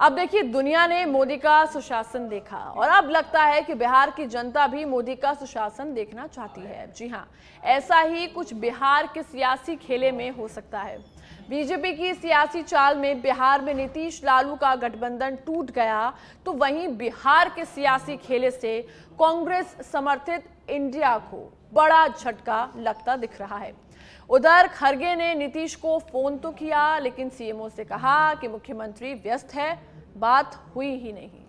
अब देखिए, दुनिया ने मोदी का सुशासन देखा और अब लगता है कि बिहार की जनता भी मोदी का सुशासन देखना चाहती है। जी हां, ऐसा ही कुछ बिहार के सियासी खेले में हो सकता है। बीजेपी की सियासी चाल में बिहार में नीतीश लालू का गठबंधन टूट गया, तो वहीं बिहार के सियासी खेले से कांग्रेस समर्थित इंडिया को बड़ा झटका लगता दिख रहा है। उधर खरगे ने नीतीश को फोन तो किया, लेकिन सीएमओ से कहा कि मुख्यमंत्री व्यस्त है, बात हुई ही नहीं।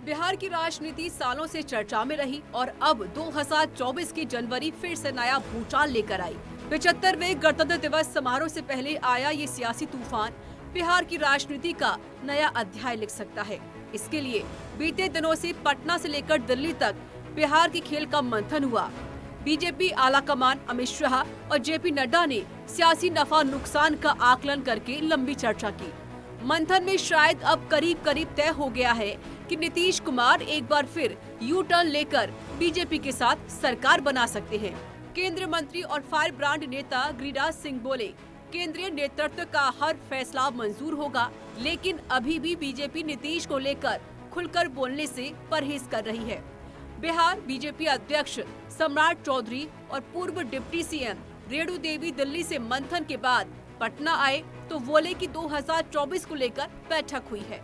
बिहार की राजनीति सालों से चर्चा में रही और अब 2024 की जनवरी फिर से नया भूचाल लेकर आई। 75वें गणतंत्र दिवस समारोह से पहले आया ये सियासी तूफान बिहार की राजनीति का नया अध्याय लिख सकता है। इसके लिए बीते दिनों से पटना से लेकर दिल्ली तक बिहार के खेल का मंथन हुआ। बीजेपी आलाकमान अमित शाह और जेपी नड्डा ने सियासी नफा नुकसान का आकलन करके लंबी चर्चा की। मंथन में शायद अब करीब करीब तय हो गया है कि नीतीश कुमार एक बार फिर यू टर्न लेकर बीजेपी के साथ सरकार बना सकते हैं। केंद्रीय मंत्री और फायर ब्रांड नेता गिरिराज सिंह बोले, केंद्रीय नेतृत्व का हर फैसला मंजूर होगा, लेकिन अभी भी बीजेपी नीतीश को लेकर खुलकर बोलने से परहेज कर रही है। बिहार बीजेपी अध्यक्ष सम्राट चौधरी और पूर्व डिप्टी सीएम रेणु देवी दिल्ली से मंथन के बाद पटना आए तो बोले कि 2024 को लेकर बैठक हुई है।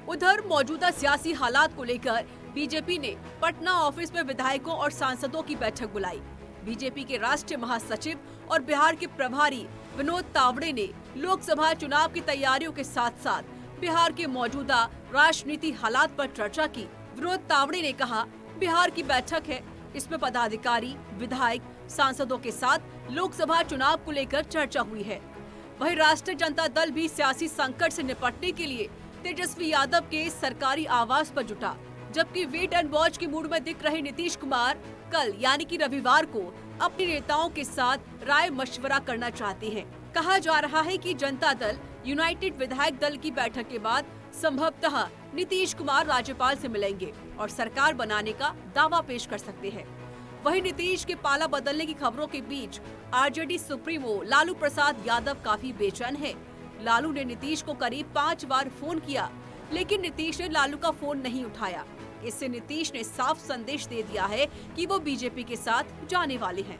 उधर मौजूदा सियासी हालात को लेकर बीजेपी ने पटना ऑफिस में विधायकों और सांसदों की बैठक बुलाई। बीजेपी के राष्ट्रीय महासचिव और बिहार के प्रभारी विनोद तावड़े ने लोकसभा चुनाव की तैयारियों के साथ साथ बिहार के मौजूदा राजनीति हालात पर चर्चा की। विनोद तावड़े ने कहा, बिहार की बैठक है, इसमें पदाधिकारी, विधायक, सांसदों के साथ लोकसभा चुनाव को लेकर चर्चा हुई है। वहीं राष्ट्रीय जनता दल भी सियासी संकट से निपटने के लिए तेजस्वी यादव के सरकारी आवास पर जुटा, जबकि वेट एंड वॉच की मूड में दिख रहे नीतीश कुमार कल यानी कि रविवार को अपने नेताओं के साथ राय मशवरा करना चाहते हैं। कहा जा रहा है कि जनता दल यूनाइटेड विधायक दल की बैठक के बाद संभवतः नीतीश कुमार राज्यपाल से मिलेंगे और सरकार बनाने का दावा पेश कर सकते हैं। वहीं नीतीश के पाला बदलने की खबरों के बीच आरजेडी सुप्रीमो लालू प्रसाद यादव काफी बेचैन है। लालू ने नीतीश को करीब 5 बार फोन किया, लेकिन नीतीश ने लालू का फोन नहीं उठाया। इससे नीतीश ने साफ संदेश दे दिया है कि वो बीजेपी के साथ जाने वाले हैं।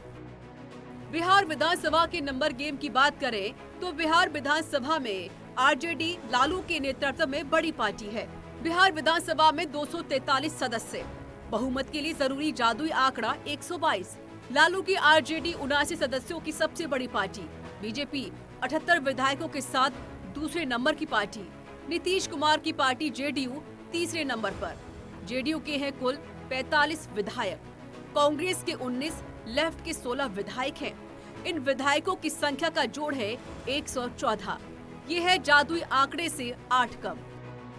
बिहार विधानसभा के नंबर गेम की बात करें तो बिहार विधानसभा में आरजेडी लालू के नेतृत्व में बड़ी पार्टी है। बिहार विधानसभा में 243 सदस्य, बहुमत के लिए जरूरी जादुई आंकड़ा 122। लालू की आरजेडी 79 सदस्यों की सबसे बड़ी पार्टी। बीजेपी 78 विधायकों के साथ दूसरे नंबर की पार्टी। नीतीश कुमार की पार्टी जेडीयू तीसरे नंबर पर। जेडीयू के हैं कुल 45 विधायक, कांग्रेस के 19, लेफ्ट के 16 विधायक हैं। इन विधायकों की संख्या का जोड़ है 114। ये है जादुई आंकड़े से 8 कम।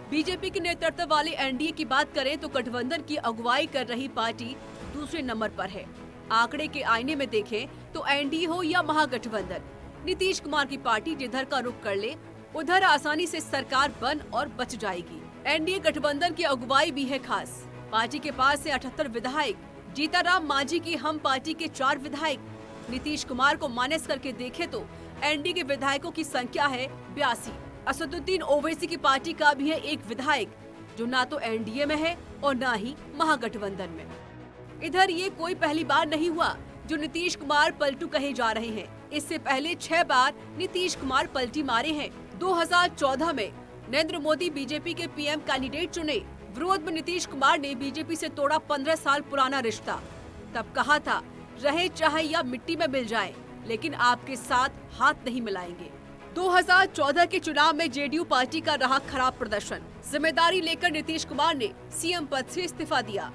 बीजेपी के नेतृत्व वाले एनडीए की बात करें तो गठबंधन की अगुवाई कर रही पार्टी दूसरे नंबर पर है। आंकड़े के आईने में देखें तो एनडीए हो या महागठबंधन, नीतीश कुमार की पार्टी जिधर का रुख कर ले उधर आसानी से सरकार बन और बच जाएगी। एनडीए गठबंधन की अगुवाई भी है खास। पार्टी के पास है 78 विधायक। जीताराम मांझी की हम पार्टी के 4 विधायक। नीतीश कुमार को माइनस करके देखें तो एनडीए के विधायकों की संख्या है 82। असदुद्दीन ओवैसी की पार्टी का भी है 1 विधायक, जो ना तो एनडीए में है और ना ही महागठबंधन में। इधर ये कोई पहली बार नहीं हुआ जो नीतीश कुमार पलटू कहे जा रहे हैं। इससे पहले 6 बार नीतीश कुमार पलटी मारे हैं। 2014 में नरेंद्र मोदी बीजेपी के पीएम कैंडिडेट चुने। विरोध में नीतीश कुमार ने बीजेपी से तोड़ा 15 साल पुराना रिश्ता। तब कहा था, रहे चाहे या मिट्टी में मिल जाए, लेकिन आपके साथ हाथ नहीं मिलाएंगे। 2014 के चुनाव में जेडीयू पार्टी का रहा खराब प्रदर्शन। जिम्मेदारी लेकर नीतीश कुमार ने सीएम पद से इस्तीफा दिया।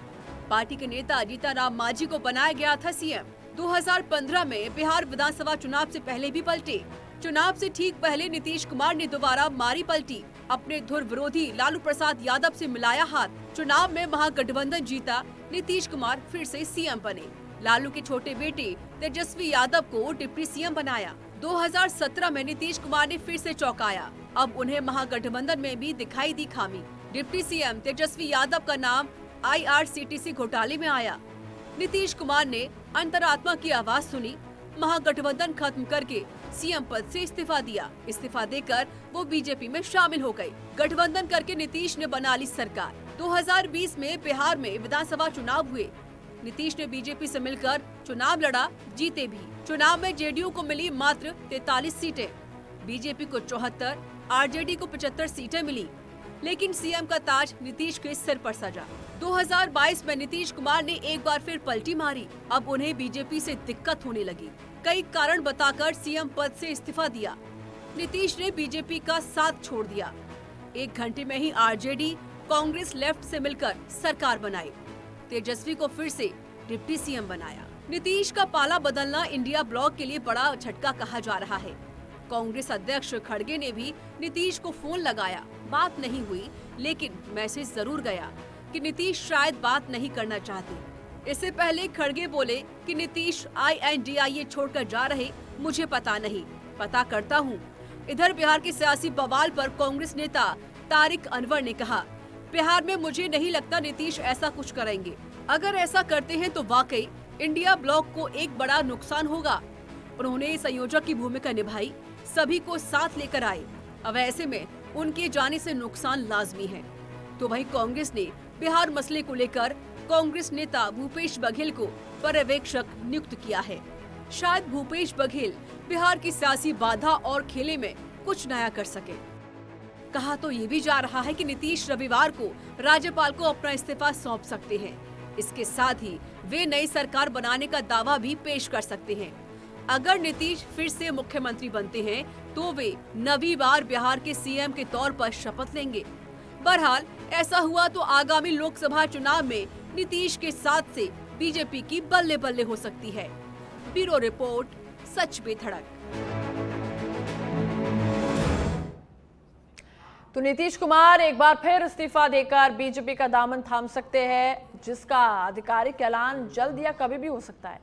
पार्टी के नेता जीताराम मांझी को बनाया गया था सीएम। 2015 में बिहार विधानसभा चुनाव से पहले भी पलटे। चुनाव से ठीक पहले नीतीश कुमार ने दोबारा मारी पलटी। अपने धुर विरोधी लालू प्रसाद यादव से मिलाया हाथ। चुनाव में महागठबंधन जीता, नीतीश कुमार फिर से सीएम बने। लालू के छोटे बेटे तेजस्वी यादव को डिप्टी सीएम बनाया। 2017 में नीतीश कुमार ने फिर से चौंकाया। अब उन्हें महागठबंधन में भी दिखाई दी खामी। डिप्टी सीएम तेजस्वी यादव का नाम आईआरसीटीसी घोटाले में आया। नीतीश कुमार ने अंतरात्मा की आवाज सुनी। महागठबंधन खत्म करके सीएम पद से इस्तीफा दिया। इस्तीफा देकर वो बीजेपी में शामिल हो गए। गठबंधन करके नीतीश ने बना ली सरकार। 2020 में बिहार में विधानसभा चुनाव हुए। नीतीश ने बीजेपी से मिलकर चुनाव लड़ा, जीते भी। चुनाव में जेडीयू को मिली मात्र 43 सीटें, बीजेपी को 74, आरजेडी को 75 सीटें मिली। लेकिन सीएम का ताज नीतीश के सिर पर सजा। 2022 में नीतीश कुमार ने एक बार फिर पलटी मारी। अब उन्हें बीजेपी से दिक्कत होने लगी। कई कारण बताकर सीएम पद से इस्तीफा दिया। नीतीश ने बीजेपी का साथ छोड़ दिया। 1 घंटे में ही आरजेडी, कांग्रेस लेफ्ट से मिलकर सरकार बनाई। तेजस्वी को फिर से डिप्टी सीएम बनाया। नीतीश का पाला बदलना इंडिया ब्लॉक के लिए बड़ा झटका कहा जा रहा है। कांग्रेस अध्यक्ष खड़गे ने भी नीतीश को फोन लगाया, बात नहीं हुई, लेकिन मैसेज जरूर गया कि नीतीश शायद बात नहीं करना चाहते। इससे पहले खड़गे बोले कि नीतीश INDIA छोड़कर जा रहे, मुझे पता नहीं, पता करता हूँ। इधर बिहार के सियासी बवाल पर कांग्रेस नेता तारिक अनवर ने कहा, बिहार में मुझे नहीं लगता नीतीश ऐसा कुछ करेंगे। अगर ऐसा करते हैं तो वाकई इंडिया ब्लॉक को एक बड़ा नुकसान होगा। उन्होंने संयोजक की भूमिका निभाई, सभी को साथ लेकर आए। अब ऐसे में उनके जाने से नुकसान लाजमी है। तो वहीं कांग्रेस ने बिहार मसले को लेकर कांग्रेस नेता भूपेश बघेल को पर्यवेक्षक नियुक्त किया है। शायद भूपेश बघेल बिहार की सियासी बाधा और खेले में कुछ नया कर सके। कहा तो ये भी जा रहा है कि नीतीश रविवार को राज्यपाल को अपना इस्तीफा सौंप सकते हैं। इसके साथ ही वे नई सरकार बनाने का दावा भी पेश कर सकते हैं। अगर नीतीश फिर से मुख्यमंत्री बनते हैं तो वे 9वीं बार बिहार के सीएम के तौर पर शपथ लेंगे। बहरहाल ऐसा हुआ तो आगामी लोकसभा चुनाव में नीतीश के साथ से बीजेपी की बल्ले बल्ले हो सकती है। ब्यूरो रिपोर्ट, सच पे धड़क। तो नीतीश कुमार एक बार फिर इस्तीफा देकर बीजेपी का दामन थाम सकते हैं, जिसका आधिकारिक ऐलान जल्द या कभी भी हो सकता है।